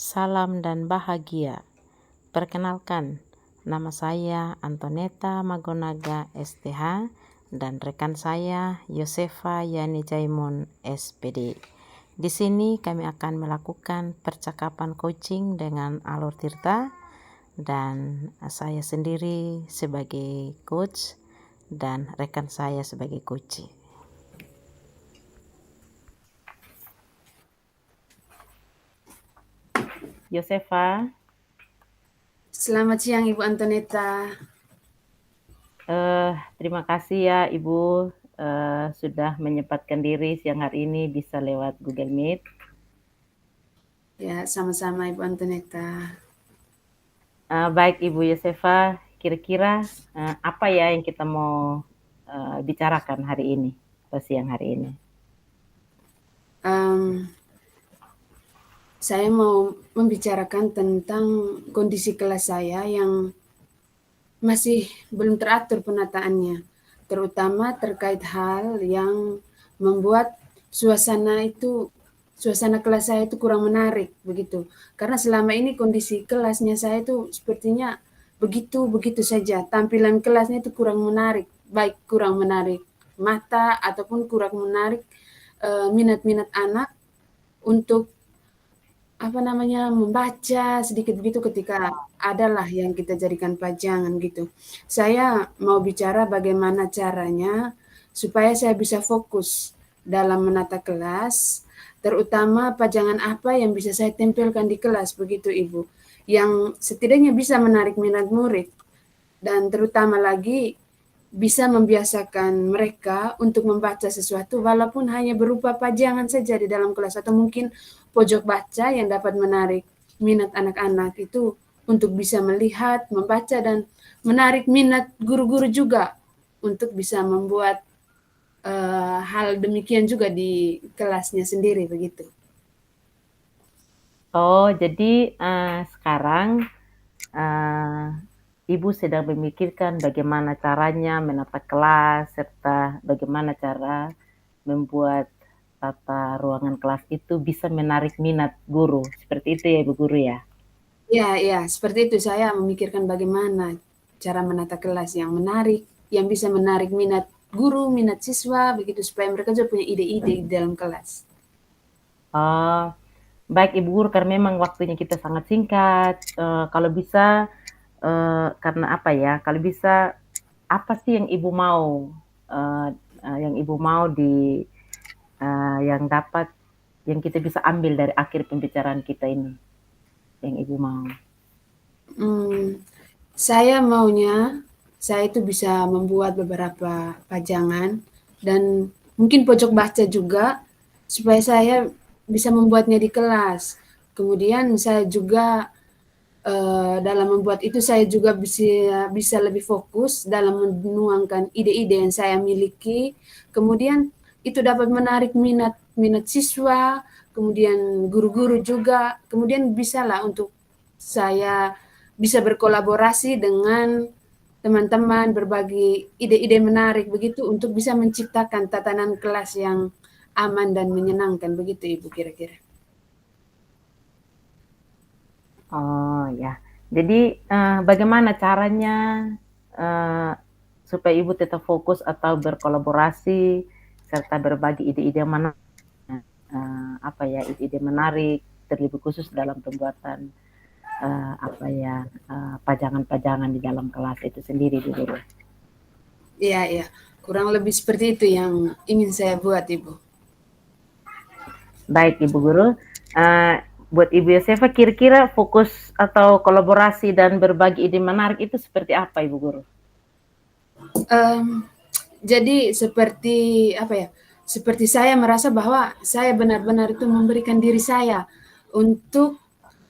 Salam dan bahagia. Perkenalkan, nama saya Antoneta Magonaga STH dan rekan saya Yosefa Yani Jaimon SPD. Di sini kami akan melakukan percakapan coaching dengan Alur Tirta dan saya sendiri sebagai coach dan rekan saya sebagai coach. Yosefa, Selamat siang Ibu Antoneta. terima kasih ya Ibu sudah menyempatkan diri siang hari ini bisa lewat Google Meet. Ya, sama-sama Ibu Antoneta. Baik Ibu Yosefa, kira-kira apa ya yang kita mau bicarakan hari ini, siang hari ini? Saya mau membicarakan tentang kondisi kelas saya yang masih belum teratur penataannya, terutama terkait hal yang membuat suasana kelas saya itu kurang menarik begitu. Karena selama ini kondisi kelasnya saya itu sepertinya begitu saja. Tampilan kelasnya itu kurang menarik, baik kurang menarik mata ataupun kurang menarik minat-minat anak untuk membaca sedikit begitu ketika adalah yang kita jadikan pajangan gitu. Saya mau bicara bagaimana caranya supaya saya bisa fokus dalam menata kelas, terutama pajangan apa yang bisa saya tempelkan di kelas begitu Ibu, yang setidaknya bisa menarik minat murid dan terutama lagi bisa membiasakan mereka untuk membaca sesuatu walaupun hanya berupa pajangan saja di dalam kelas atau mungkin pojok baca yang dapat menarik minat anak-anak itu untuk bisa melihat, membaca dan menarik minat guru-guru juga untuk bisa membuat hal demikian juga di kelasnya sendiri begitu. Oh, jadi sekarang Ibu sedang memikirkan bagaimana caranya menata kelas serta bagaimana cara membuat tata ruangan kelas itu bisa menarik minat guru. Seperti itu ya Ibu Guru ya? Ya, seperti itu saya memikirkan bagaimana cara menata kelas yang menarik, yang bisa menarik minat guru, minat siswa, begitu supaya mereka juga punya ide-ide di dalam kelas. Oh, baik Ibu Guru, karena memang waktunya kita sangat singkat. Kalau bisa, karena apa ya? Kalau bisa, apa sih yang Ibu mau, eh, yang Ibu mau yang dapat, yang kita bisa ambil dari akhir pembicaraan kita ini, yang Ibu mau? Hmm, saya maunya saya itu bisa membuat beberapa pajangan dan mungkin pojok baca juga supaya saya bisa membuatnya di kelas. Kemudian saya juga dalam membuat itu saya juga bisa lebih fokus dalam menuangkan ide-ide yang saya miliki. Kemudian itu dapat menarik minat minat siswa, kemudian guru-guru juga. Kemudian bisalah untuk saya bisa berkolaborasi dengan teman-teman, berbagi ide-ide menarik begitu untuk bisa menciptakan tatanan kelas yang aman dan menyenangkan begitu Ibu kira-kira. Oh ya, jadi bagaimana caranya eh, supaya Ibu tetap fokus atau berkolaborasi serta berbagi ide-ide mana apa ya ide-ide menarik terlebih khusus dalam pembuatan apa ya pajangan-pajangan di dalam kelas itu sendiri Bu Guru. Iya, kurang lebih seperti itu yang ingin saya buat Ibu. Baik Ibu Guru, uh, buat Ibu Yosefa kira-kira fokus atau kolaborasi dan berbagi ide menarik itu seperti apa Ibu Guru? Um, jadi seperti saya merasa bahwa saya benar-benar itu memberikan diri saya untuk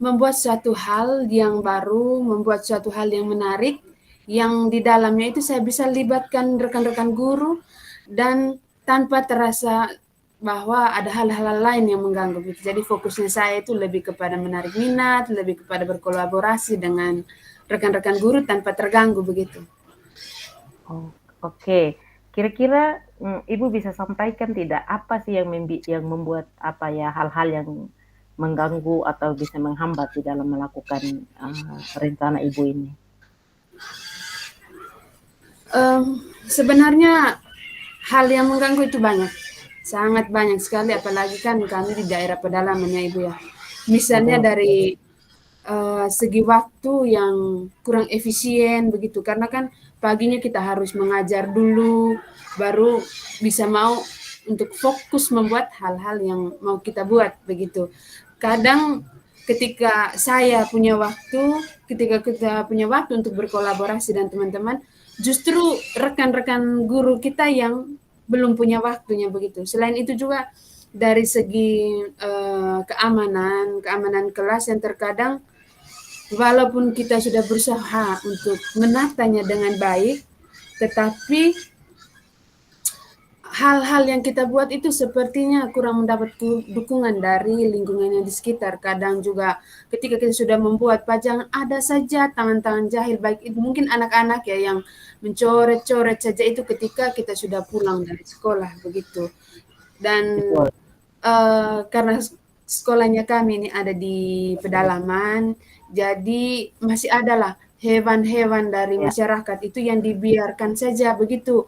membuat suatu hal yang baru, membuat suatu hal yang menarik, yang di dalamnya itu saya bisa libatkan rekan-rekan guru dan tanpa terasa bahwa ada hal-hal lain yang mengganggu gitu. Jadi fokusnya saya itu lebih kepada menarik minat, lebih kepada berkolaborasi dengan rekan-rekan guru tanpa terganggu begitu. Oh, oke. Kira-kira Ibu bisa sampaikan tidak apa sih yang membuat apa ya hal-hal yang mengganggu atau bisa menghambat di dalam melakukan rencana ibu ini? Sebenarnya hal yang mengganggu itu banyak, sangat banyak sekali, apalagi kan kami di daerah pedalaman ya Ibu ya. Misalnya Betul. dari segi waktu yang kurang efisien begitu, karena kan paginya kita harus mengajar dulu, baru bisa mau untuk fokus membuat hal-hal yang mau kita buat begitu. Kadang ketika kita punya waktu untuk berkolaborasi dan teman-teman, justru rekan-rekan guru kita yang belum punya waktunya begitu. Selain itu juga dari segi keamanan kelas yang terkadang walaupun kita sudah berusaha untuk menatanya dengan baik, tetapi hal-hal yang kita buat itu sepertinya kurang mendapat dukungan dari lingkungan yang di sekitar. Kadang juga ketika kita sudah membuat pajangan, ada saja tangan-tangan jahil, baik itu mungkin anak-anak ya yang mencoret-coret saja itu ketika kita sudah pulang dari sekolah begitu. Dan Betul. karena sekolahnya kami ini ada di pedalaman, jadi masih ada lah hewan-hewan dari Ya. masyarakat itu yang dibiarkan saja begitu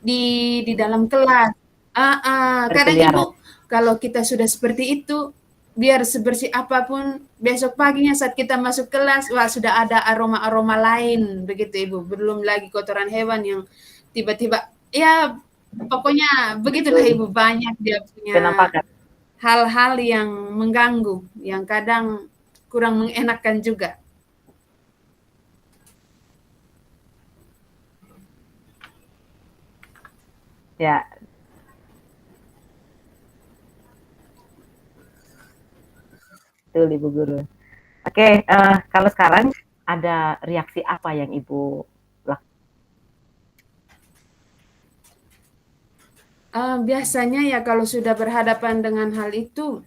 di dalam kelas. Kadang Berkeliaran. Ibu, kalau kita sudah seperti itu, biar sebersih apapun, besok paginya saat kita masuk kelas, wah sudah ada aroma-aroma lain, begitu Ibu. Belum lagi kotoran hewan yang tiba-tiba, ya pokoknya begitulah Betul. Ibu, banyak dia punya Penampakan. hal-hal yang mengganggu, yang kadang kurang mengenakan juga. Ya, betul Ibu Guru. Oke, kalau sekarang ada reaksi apa yang Ibu lakukan? Biasanya ya kalau sudah berhadapan dengan hal itu,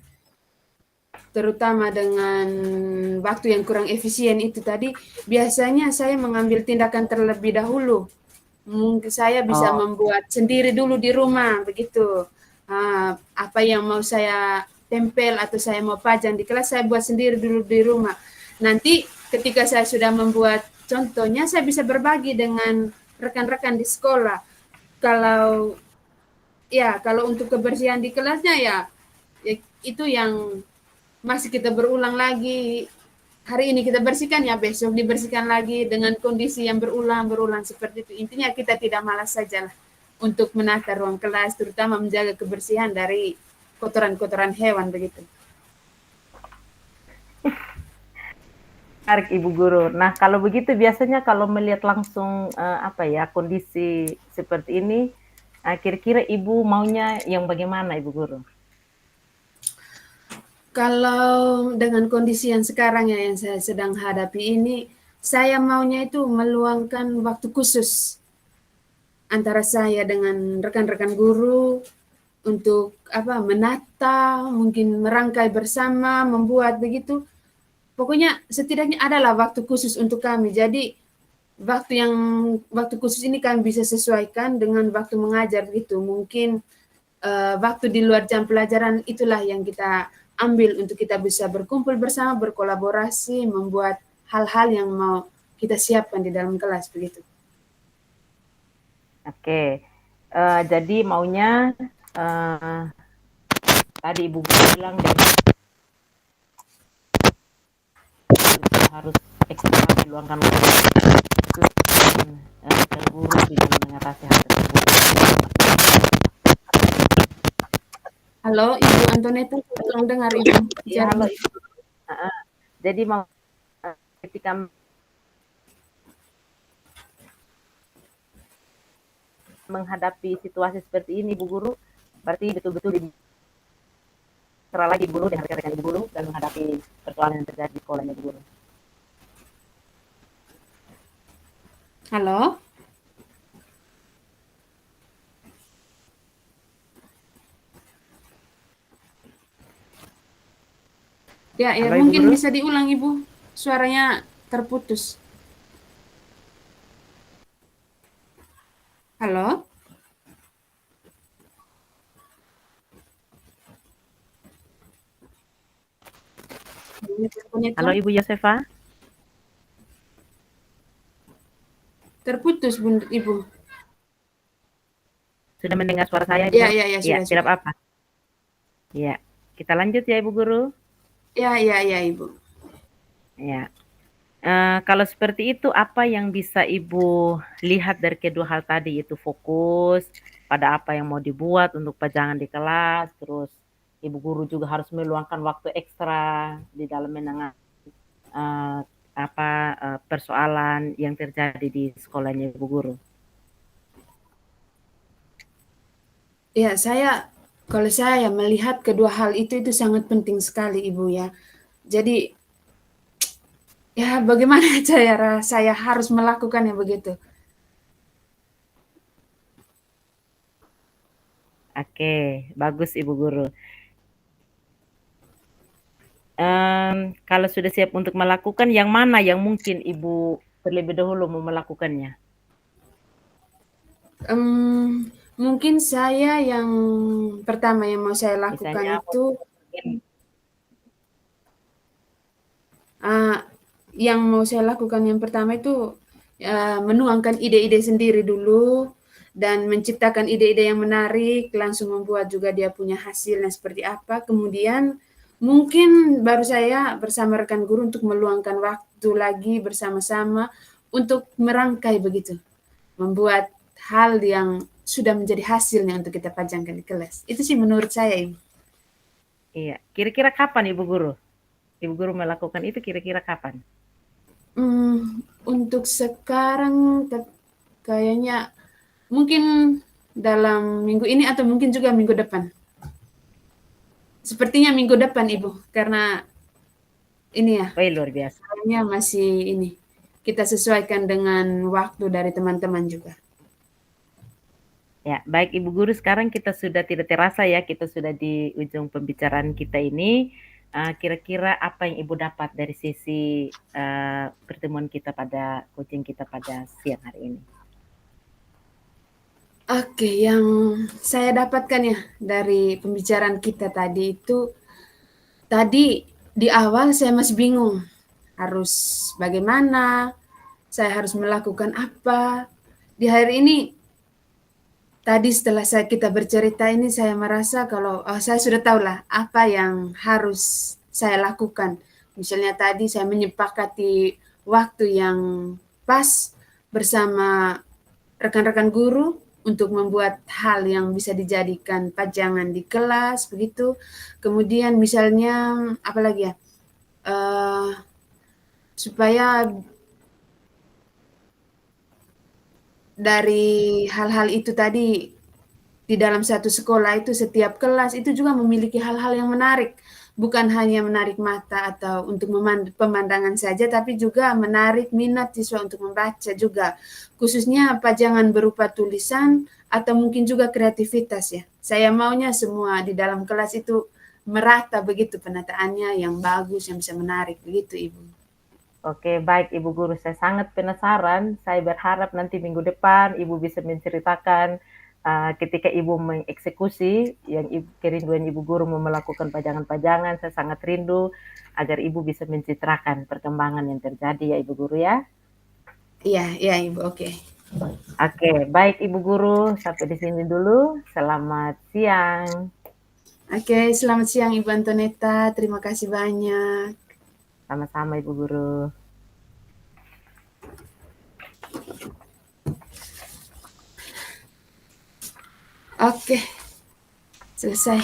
terutama dengan waktu yang kurang efisien itu tadi, biasanya saya mengambil tindakan terlebih dahulu. Mungkin saya bisa Oh, membuat sendiri dulu di rumah, begitu. Apa yang mau saya tempel atau saya mau pajang di kelas, saya buat sendiri dulu di rumah. Nanti ketika saya sudah membuat contohnya, saya bisa berbagi dengan rekan-rekan di sekolah. Kalau kalau untuk kebersihan di kelasnya ya itu yang masih kita berulang lagi. Hari ini kita bersihkan ya besok dibersihkan lagi dengan kondisi yang berulang-berulang seperti itu. Intinya kita tidak malas saja lah untuk menata ruang kelas, terutama menjaga kebersihan dari kotoran-kotoran hewan begitu. menarik Ibu Guru. Nah, kalau begitu biasanya kalau melihat langsung kondisi seperti ini, kira-kira Ibu maunya yang bagaimana Ibu Guru? Kalau dengan kondisi yang sekarang ya yang saya sedang hadapi ini, saya maunya itu meluangkan waktu khusus antara saya dengan rekan-rekan guru untuk menata, mungkin merangkai bersama, membuat begitu. Pokoknya setidaknya adalah waktu khusus untuk kami. Jadi waktu khusus ini kami bisa sesuaikan dengan waktu mengajar gitu. Mungkin waktu di luar jam pelajaran itulah yang kita ambil untuk kita bisa berkumpul bersama, berkolaborasi, membuat hal-hal yang mau kita siapkan di dalam kelas begitu. Oke, jadi maunya tadi Ibu Guru bilang harus ekstra meluangkan waktu dan guru di dalam mengatasi hal tersebut. Halo, Ibu Antoneta, tolong dengar Ibu. Iya, halo Ibu. Jadi mau ketika menghadapi situasi seperti ini, Bu Guru, berarti betul-betul serah lagi Bu Guru dengan rekan-rekan Ibu Guru dan menghadapi persoalan yang terjadi di sekolahnya Bu Guru. Halo? Ya, Halo Ibu mungkin Guru. bisa diulang Ibu. Suaranya terputus. Halo? Ini teleponnya Halo tuh Ibu Yosefa, terputus Bun Ibu. sudah mendengar suara saya Ya, Ibu? ya, ya, Iya, sudah, tidak sudah. apa-apa. Iya, kita lanjut ya Ibu Guru. Ya, ya, ya, Ibu. Ya, kalau seperti itu apa yang bisa Ibu lihat dari kedua hal tadi, itu fokus pada apa yang mau dibuat untuk pajangan di kelas, terus Ibu Guru juga harus meluangkan waktu ekstra di dalam menangani eh, persoalan yang terjadi di sekolahnya Ibu Guru. Ya, kalau saya melihat kedua hal itu sangat penting sekali, Ibu ya. Jadi, ya bagaimana saya harus melakukannya begitu. Oke, bagus Ibu Guru. Kalau sudah siap untuk melakukan, yang mana yang mungkin Ibu terlebih dahulu mau melakukannya? Mungkin saya yang pertama yang mau saya lakukan Misalnya mau itu, bikin eee, yang mau saya lakukan yang pertama itu, menuangkan ide-ide sendiri dulu dan menciptakan ide-ide yang menarik, langsung membuat juga dia punya hasilnya seperti apa, kemudian mungkin baru saya bersama rekan guru untuk meluangkan waktu lagi bersama-sama untuk merangkai begitu, membuat hal yang sudah menjadi hasilnya untuk kita pajangkan di kelas. Itu sih menurut saya, Ibu. iya, kira-kira kapan Ibu Guru? Ibu Guru melakukan itu kira-kira kapan? Untuk sekarang kayaknya mungkin dalam minggu ini atau mungkin juga minggu depan. Sepertinya minggu depan, Ibu, karena ini ya, Wih, luar biasa. kayaknya masih ini, kita sesuaikan dengan waktu dari teman-teman juga. Ya, baik Ibu Guru, sekarang kita sudah tidak terasa ya, kita sudah di ujung pembicaraan kita ini. Kira-kira apa yang Ibu dapat dari sisi pertemuan kita pada coaching kita pada siang hari ini? Oke, yang saya dapatkan ya dari pembicaraan kita tadi itu, tadi di awal saya masih bingung harus bagaimana, saya harus melakukan apa. Di hari ini, tadi setelah kita bercerita ini saya merasa kalau saya sudah tahu lah apa yang harus saya lakukan. Misalnya tadi saya menyepakati waktu yang pas bersama rekan-rekan guru untuk membuat hal yang bisa dijadikan pajangan di kelas begitu. Kemudian misalnya apa lagi ya? Supaya dari hal-hal itu tadi di dalam satu sekolah itu setiap kelas itu juga memiliki hal-hal yang menarik. Bukan hanya menarik mata atau untuk pemandangan saja, tapi juga menarik minat siswa untuk membaca juga. Khususnya pajangan berupa tulisan atau mungkin juga kreativitas ya. Saya maunya semua di dalam kelas itu merata begitu penataannya yang bagus, yang bisa menarik begitu Ibu. Oke, baik Ibu Guru, saya sangat penasaran. Saya berharap nanti minggu depan Ibu bisa menceritakan ketika Ibu mengeksekusi yang kerinduan Ibu Guru mau melakukan pajangan-pajangan. Saya sangat rindu agar Ibu bisa menceritakan perkembangan yang terjadi ya Ibu Guru ya. Iya, iya Ibu, oke. Oke, baik Ibu Guru, sampai di sini dulu. Selamat siang. Oke, selamat siang Ibu Antonetta, terima kasih banyak. Sama-sama Ibu Guru. Oke, selesai.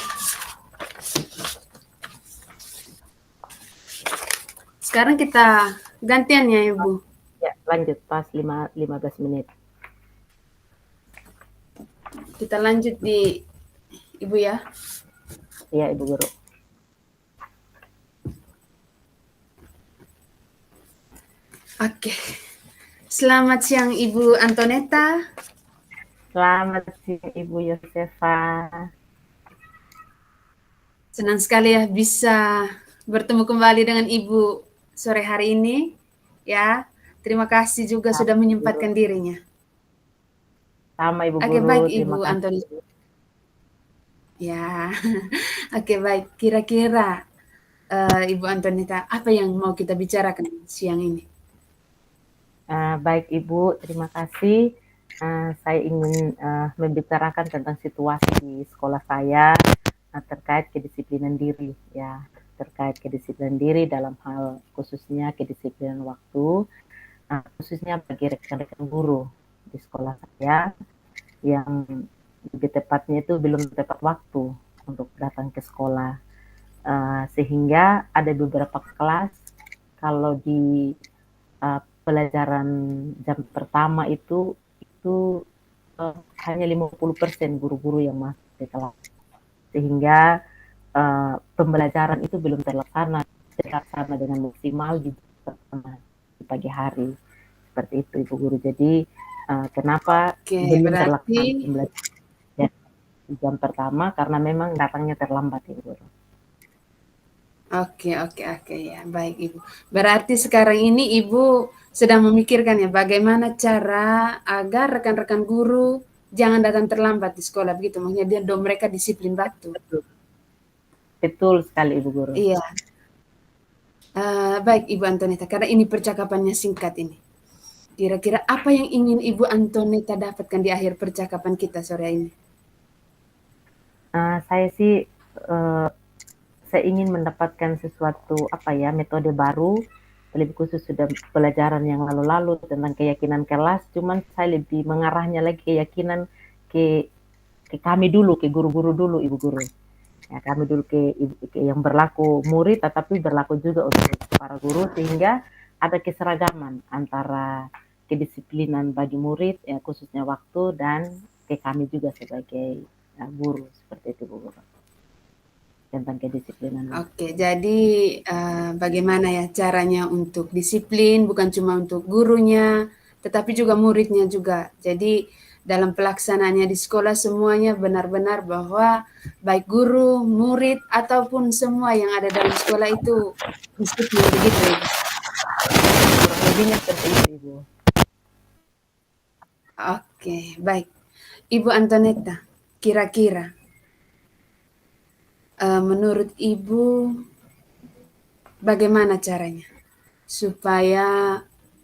Sekarang kita gantian ya Ibu. Ya, lanjut pas 15 menit. Kita lanjut di Ibu ya. Iya Ibu Guru. Oke. Selamat siang Ibu Antonetta. Selamat siang Ibu Yosefa. Senang sekali ya bisa bertemu kembali dengan Ibu sore hari ini. Ya, terima kasih juga sudah Sama Ibu Guru. menyempatkan dirinya. Sama Ibu Oke, Guru, baik terima Ibu kasih. Antonetta. Ya, oke baik. Kira-kira Ibu Antonita, apa yang mau kita bicarakan siang ini? Baik Ibu, terima kasih. Saya ingin membicarakan tentang situasi di sekolah saya terkait kedisiplinan diri, ya, terkait kedisiplinan diri dalam hal khususnya kedisiplinan waktu, khususnya bagi rekan-rekan guru di sekolah saya yang lebih tepatnya itu belum tepat waktu untuk datang ke sekolah. Sehingga ada beberapa kelas kalau di pelajaran jam pertama itu hanya 50% guru-guru yang masuk ke kelas, sehingga pembelajaran itu belum terlaksana dengan maksimal di pagi hari, seperti itu Ibu Guru. Jadi kenapa Oke, belum berarti terlaksana pembelajaran di jam pertama, karena memang datangnya terlambat Ibu Guru. oke, ya, baik Ibu. Berarti sekarang ini Ibu sedang memikirkan ya bagaimana cara agar rekan-rekan guru jangan datang terlambat di sekolah begitu, maksudnya mereka disiplin waktu. Betul, betul sekali Ibu Guru. Iya, baik Ibu Antonita, karena ini percakapannya singkat ini. Kira-kira apa yang ingin Ibu Antonita dapatkan di akhir percakapan kita sore ini? Saya sih saya ingin mendapatkan sesuatu metode baru, lebih khusus sudah pelajaran yang lalu-lalu tentang keyakinan kelas, cuman saya lebih mengarahnya lagi keyakinan ke kami dulu, ke guru-guru dulu, Ibu Guru. Ya, kami dulu ke yang berlaku murid, tetapi berlaku juga untuk para guru, sehingga ada keseragaman antara kedisiplinan bagi murid, ya, khususnya waktu, dan ke kami juga sebagai guru, seperti itu, Bu Guru, tentang kedisiplinan waktu. Oke, jadi bagaimana ya caranya untuk disiplin, bukan cuma untuk gurunya, tetapi juga muridnya juga. Jadi dalam pelaksanaannya di sekolah semuanya benar-benar bahwa baik guru, murid, ataupun semua yang ada dalam sekolah itu disiplin begitu ya. Kurang lebihnya seperti itu, Ibu. Oke, baik. Ibu Antonetta, kira-kira menurut Ibu bagaimana caranya supaya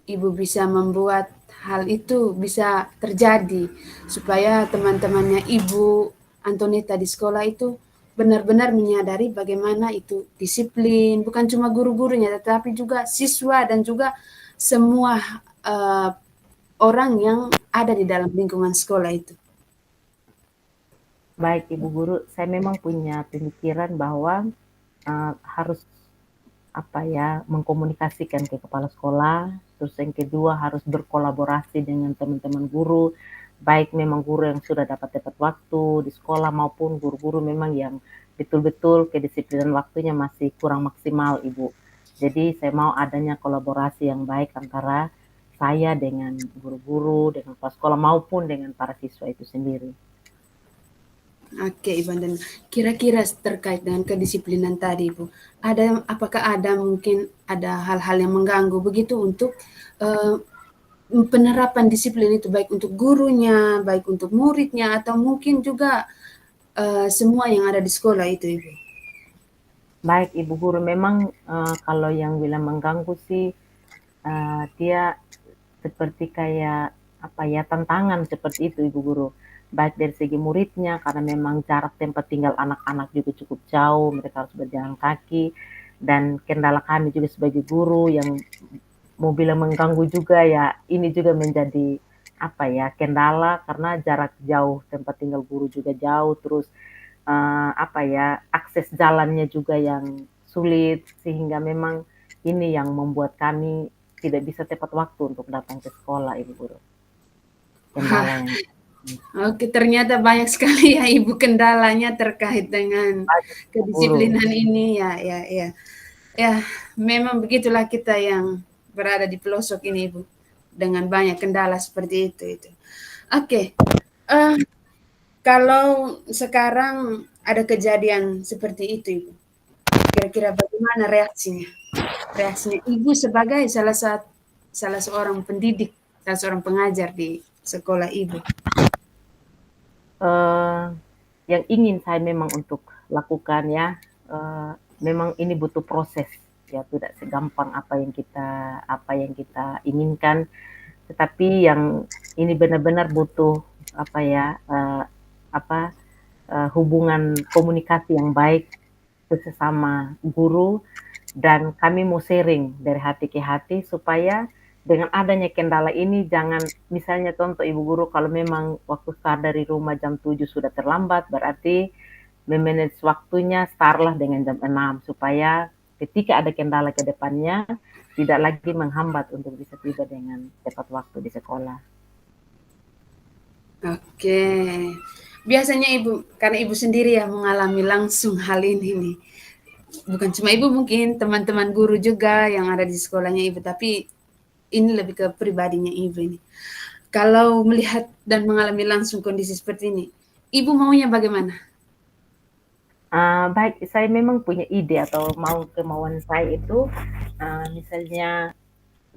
Ibu bisa membuat hal itu bisa terjadi, supaya teman-temannya Ibu Antonita di sekolah itu benar-benar menyadari bagaimana itu disiplin, bukan cuma guru-gurunya, tetapi juga siswa dan juga semua orang yang ada di dalam lingkungan sekolah itu. Baik, Ibu Guru, saya memang punya pemikiran bahwa harus mengkomunikasikan ke kepala sekolah, terus yang kedua harus berkolaborasi dengan teman-teman guru, baik memang guru yang sudah dapat waktu di sekolah maupun guru-guru memang yang betul-betul kedisiplinan waktunya masih kurang maksimal, Ibu. Jadi saya mau adanya kolaborasi yang baik antara saya dengan guru-guru, dengan kepala sekolah maupun dengan para siswa itu sendiri. Oke, Ibu, dan kira-kira terkait dengan kedisiplinan tadi, Bu, apakah ada mungkin ada hal-hal yang mengganggu begitu untuk penerapan disiplin itu baik untuk gurunya, baik untuk muridnya, atau mungkin juga semua yang ada di sekolah itu, Ibu? Baik, Ibu Guru, memang kalau yang bilang mengganggu sih dia seperti kayak tantangan seperti itu Ibu Guru. Baik dari segi muridnya karena memang jarak tempat tinggal anak-anak juga cukup jauh, mereka harus berjalan kaki, dan kendala kami juga sebagai guru yang mau bilang mengganggu juga ya, ini juga menjadi kendala karena jarak jauh, tempat tinggal guru juga jauh, terus akses jalannya juga yang sulit, sehingga memang ini yang membuat kami tidak bisa tepat waktu untuk datang ke sekolah, Ibu Guru. Kendala yang Oke, ternyata banyak sekali ya Ibu kendalanya terkait dengan guru. kedisiplinan ini ya, ya, ya. Ya, memang begitulah kita yang berada di pelosok ini, Ibu, dengan banyak kendala seperti itu. Oke, kalau sekarang ada kejadian seperti itu, Ibu, kira-kira bagaimana reaksinya? Reaksinya Ibu sebagai salah seorang pendidik, salah seorang pengajar di sekolah Ibu. Yang ingin saya memang untuk lakukan ya, memang ini butuh proses, ya tidak segampang apa yang kita inginkan, tetapi yang ini benar-benar butuh apa ya, apa, hubungan komunikasi yang baik sesama guru, dan kami mau sharing dari hati ke hati supaya dengan adanya kendala ini jangan misalnya contoh ibu guru kalau memang waktu start dari rumah jam 7 sudah terlambat, berarti memanage waktunya start dengan jam 6 supaya ketika ada kendala ke depannya tidak lagi menghambat untuk bisa tiba dengan tepat waktu di sekolah. Oke. Biasanya Ibu, karena Ibu sendiri yang mengalami langsung hal ini nih. Bukan cuma Ibu, mungkin teman-teman guru juga yang ada di sekolahnya Ibu, tapi ini lebih ke pribadinya Ibu ini. Kalau melihat dan mengalami langsung kondisi seperti ini, Ibu maunya bagaimana? Baik, saya memang punya ide atau kemauan saya itu, misalnya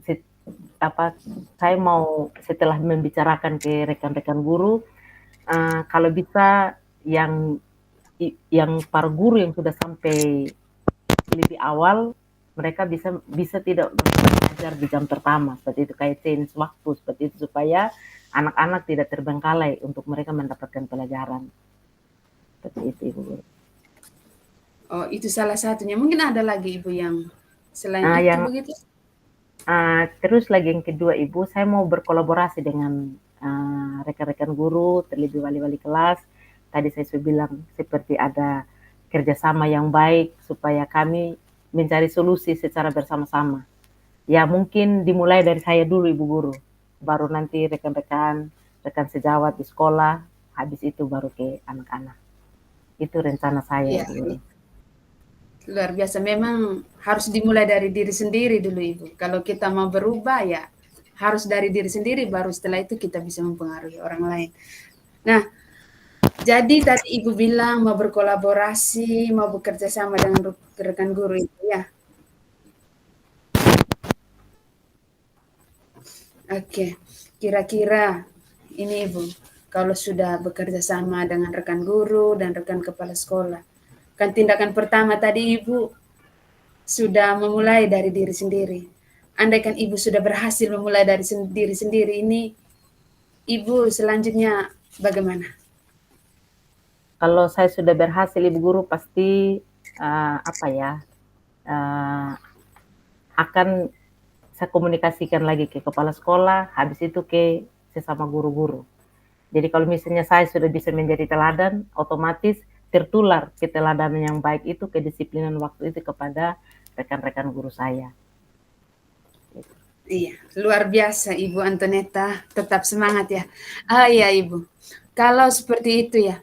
set apa, saya mau setelah membicarakan ke rekan-rekan guru, kalau bisa yang yang para guru yang sudah sampai lebih awal, mereka bisa bisa tidak belajar di jam pertama, seperti itu, kayak change waktu seperti itu, supaya anak-anak tidak terbengkalai untuk mereka mendapatkan pelajaran. Seperti itu, Ibu Guru. Oh, itu salah satunya. Mungkin ada lagi Ibu yang selain Nah, itu yang begitu? terus lagi yang kedua, Ibu, saya mau berkolaborasi dengan rekan-rekan guru, terlebih wali-wali kelas. Tadi saya sudah bilang seperti ada kerjasama yang baik supaya kami mencari solusi secara bersama-sama. Ya mungkin dimulai dari saya dulu Ibu Guru, baru nanti rekan sejawat di sekolah, habis itu baru ke anak-anak. Itu rencana saya Iya, Ibu Guru. luar biasa. Memang harus dimulai dari diri sendiri dulu Ibu. Kalau kita mau berubah ya harus dari diri sendiri, baru setelah itu kita bisa mempengaruhi orang lain. Nah, jadi tadi Ibu bilang mau berkolaborasi, mau bekerja sama dengan rekan guru itu ya. Oke, kira-kira ini Ibu, kalau sudah bekerja sama dengan rekan guru dan rekan kepala sekolah, kan tindakan pertama tadi Ibu sudah memulai dari diri sendiri. Andaikan Ibu sudah berhasil memulai dari diri sendiri ini, Ibu selanjutnya bagaimana? Kalau saya sudah berhasil Ibu Guru pasti apa ya, uh, akan saya komunikasikan lagi ke kepala sekolah, habis itu ke sesama guru-guru. Jadi kalau misalnya saya sudah bisa menjadi teladan, otomatis tertular keteladanan yang baik itu, kedisiplinan waktu itu kepada rekan-rekan guru saya. Iya, luar biasa Ibu Antoneta, tetap semangat ya. Ah iya Ibu, kalau seperti itu ya,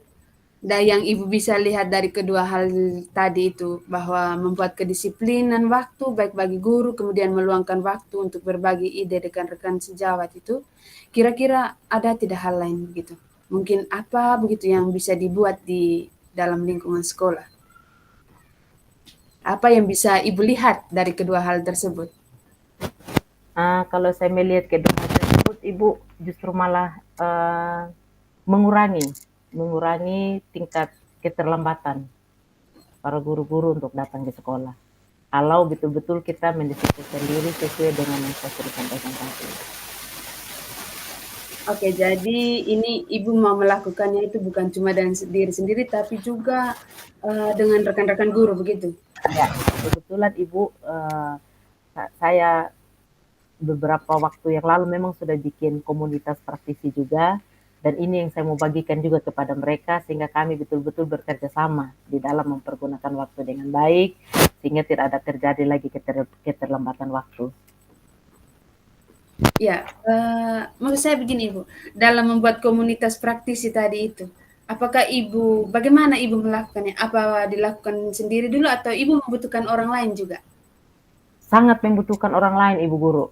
yang Ibu bisa lihat dari kedua hal tadi itu, bahwa membuat kedisiplinan waktu baik bagi guru, kemudian meluangkan waktu untuk berbagi ide dengan rekan sejawat itu, kira-kira ada tidak hal lain begitu? Mungkin apa begitu yang bisa dibuat di dalam lingkungan sekolah? Apa yang bisa Ibu lihat dari kedua hal tersebut? Kalau saya melihat kedua hal tersebut, Ibu justru malah mengurangi mengurangi tingkat keterlambatan para guru-guru untuk datang ke sekolah. Kalau betul-betul kita mendisiplinkan diri sesuai dengan yang saya sudah sampaikan tadi. Oke, jadi ini Ibu mau melakukannya itu bukan cuma dengan diri sendiri, tapi juga dengan rekan-rekan guru, begitu? Ya, kebetulan Ibu, saya beberapa waktu yang lalu memang sudah bikin komunitas praktisi juga, dan ini yang saya mau bagikan juga kepada mereka sehingga kami betul-betul bekerja sama di dalam mempergunakan waktu dengan baik sehingga tidak ada terjadi lagi keterlambatan waktu. Ya, maksud saya begini Ibu, dalam membuat komunitas praktisi tadi itu, apakah Ibu, bagaimana Ibu melakukannya? Apa dilakukan sendiri dulu atau Ibu membutuhkan orang lain juga? Sangat membutuhkan orang lain Ibu Guru.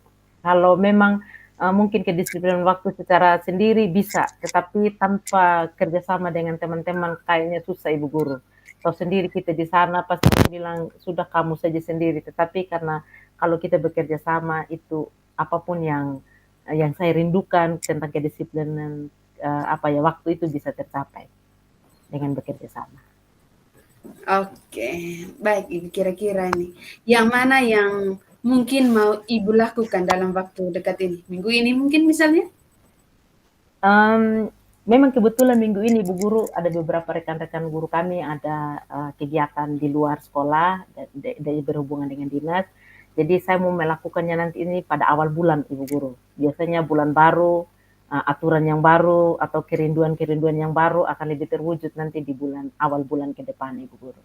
Kalau memang mungkin kedisiplinan waktu secara sendiri bisa, tetapi tanpa kerjasama dengan teman-teman kayaknya susah Ibu Guru. Tahu sendiri kita di sana pasti bilang sudah kamu saja sendiri, tetapi karena kalau kita bekerja sama itu apapun yang saya rindukan tentang kedisiplinan apa ya waktu itu bisa tercapai dengan bekerja sama. Oke, baik Ibu, kira-kira nih, yang mana yang mungkin mau Ibu lakukan dalam waktu dekat ini? Minggu ini mungkin misalnya? Memang kebetulan minggu ini Bu Guru ada beberapa rekan-rekan guru kami ada kegiatan di luar sekolah dari berhubungan dengan dinas. Jadi saya mau melakukannya nanti ini pada awal bulan Ibu Guru. Biasanya bulan baru, aturan yang baru atau kerinduan-kerinduan yang baru akan lebih terwujud nanti di awal bulan ke depan Ibu Guru.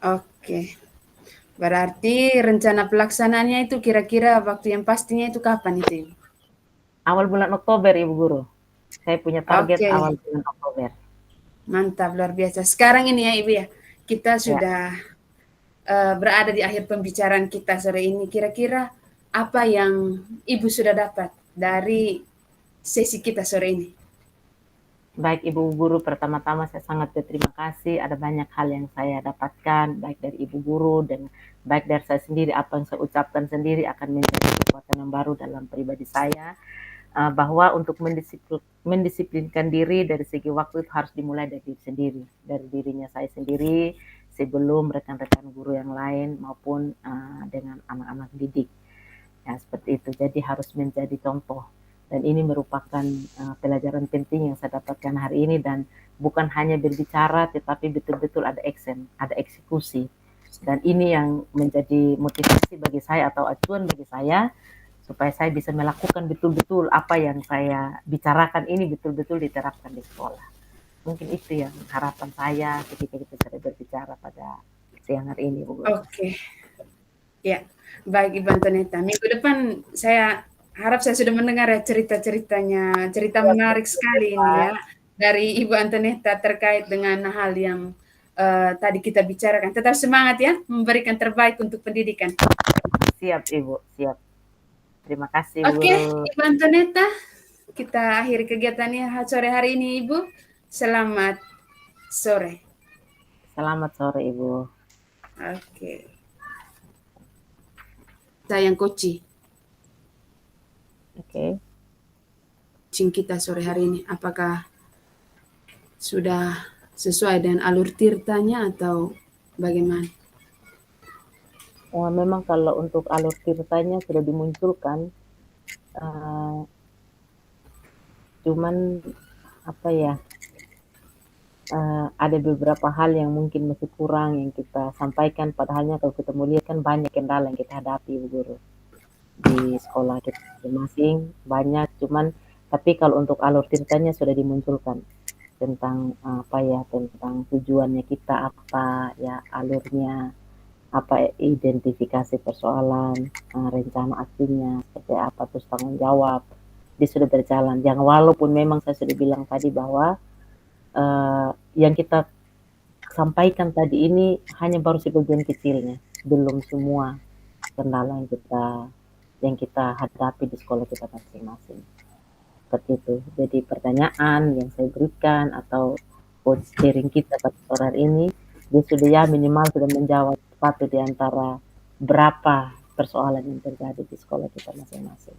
Oke, berarti rencana pelaksanaannya itu kira-kira waktu yang pastinya itu kapan itu Ibu? Awal bulan Oktober Ibu Guru. Saya punya target Oke, awal bulan Oktober. mantap, luar biasa. Sekarang ini ya Ibu ya, kita Ya. sudah berada di akhir pembicaraan kita sore ini. Kira-kira apa yang Ibu sudah dapat dari sesi kita sore ini? Baik Ibu Guru, pertama-tama saya sangat berterima kasih. Ada banyak hal yang saya dapatkan, baik dari Ibu Guru dan baik dari saya sendiri. Apa yang saya ucapkan sendiri akan menjadi kekuatan yang baru dalam pribadi saya. Bahwa untuk mendisiplinkan diri dari segi waktu itu harus dimulai dari diri sendiri, dari dirinya saya sendiri sebelum rekan-rekan guru yang lain maupun dengan anak-anak didik. Ya, seperti itu. Jadi harus menjadi contoh. Dan ini merupakan pelajaran penting yang saya dapatkan hari ini dan bukan hanya berbicara tetapi betul-betul ada action, ada eksekusi. Dan ini yang menjadi motivasi bagi saya atau acuan bagi saya supaya saya bisa melakukan betul-betul apa yang saya bicarakan ini betul-betul diterapkan di sekolah. Mungkin itu yang harapan saya ketika kita sudah berbicara pada siang hari ini, Bu Guru. Oke, ya. Baik Ibu Antoneta, minggu depan saya harap saya sudah mendengar ya cerita-ceritanya, cerita menarik sekali ini ya dari Ibu Antoneta terkait dengan hal yang tadi kita bicarakan. Tetap semangat ya, memberikan terbaik untuk pendidikan. Siap, Ibu, siap. Terima kasih, Bu Oke, Guru. Ibu Antoneta, kita akhiri kegiatannya sore hari ini, Ibu. Selamat sore. Selamat sore, Ibu. Oke. Sayang Koci, Oke. coaching kita sore hari ini, apakah sudah sesuai dengan alur tirtanya atau bagaimana? Memang kalau untuk alur ceritanya sudah dimunculkan, cuman apa ya, ada beberapa hal yang mungkin masih kurang yang kita sampaikan. Padahalnya kalau kita mau lihat kan banyak kendala yang kita hadapi, Bu Guru. Di sekolah kita masing-masing banyak, cuman tapi kalau untuk alur ceritanya sudah dimunculkan tentang apa ya, tentang tujuannya kita apa ya, alurnya apa, identifikasi persoalan, rencana aksinya seperti apa, terus tanggung jawab, dia sudah berjalan. Yang walaupun memang saya sudah bilang tadi bahwa yang kita sampaikan tadi ini hanya baru sebagian kecilnya, belum semua kendala yang kita hadapi di sekolah kita masing-masing. Seperti itu. Jadi pertanyaan yang saya berikan atau sharing kita pada sore ini, dia sudah ya minimal sudah menjawab satu di antara berapa persoalan yang terjadi di sekolah kita masing-masing.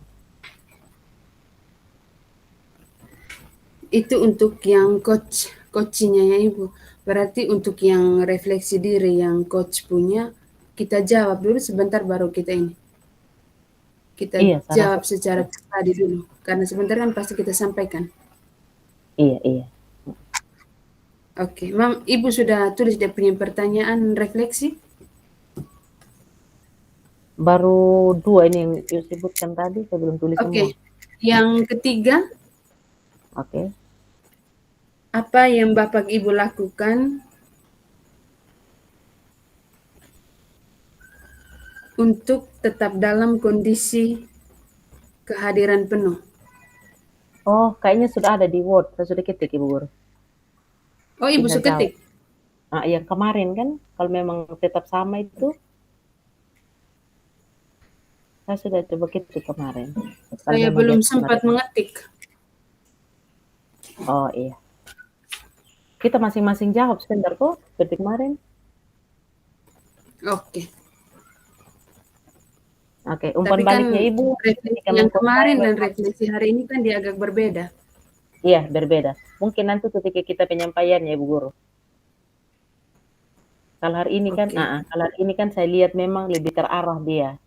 Itu untuk yang coachnya ya Ibu. Berarti untuk yang refleksi diri yang coach punya, kita jawab dulu sebentar baru kita ini. Kita Iya, saya rasa jawab secara pribadi dulu. Karena sebentar kan pasti kita sampaikan. iya, iya. Oke, Mam, Ibu sudah tulis dia punya pertanyaan refleksi? Baru 2 ini yang you sebutkan tadi, saya belum tulis semua. Oke, yang ketiga, Oke. apa yang Bapak Ibu lakukan untuk tetap dalam kondisi kehadiran penuh? Oh, kayaknya sudah ada di Word, saya sudah ketik Ibu Guru. Oh, Ibu Tinggal sudah ketik? jawab. Yang kemarin kan, kalau memang tetap sama itu, saya sudah coba ketik kemarin. Saya belum sempat mengetik. Oh iya. Kita masing-masing jawab sebentar kok, seperti kemarin. Oke. Oke, umpan Tapi kan baliknya Ibu. refleksi yang kemarin dan refleksi hari ini kan dia agak berbeda. Iya, berbeda. Mungkin nanti ketika kita penyampaiannya Ibu Guru. Kalau hari ini kan Oke. kalau hari ini kan saya lihat memang lebih terarah dia.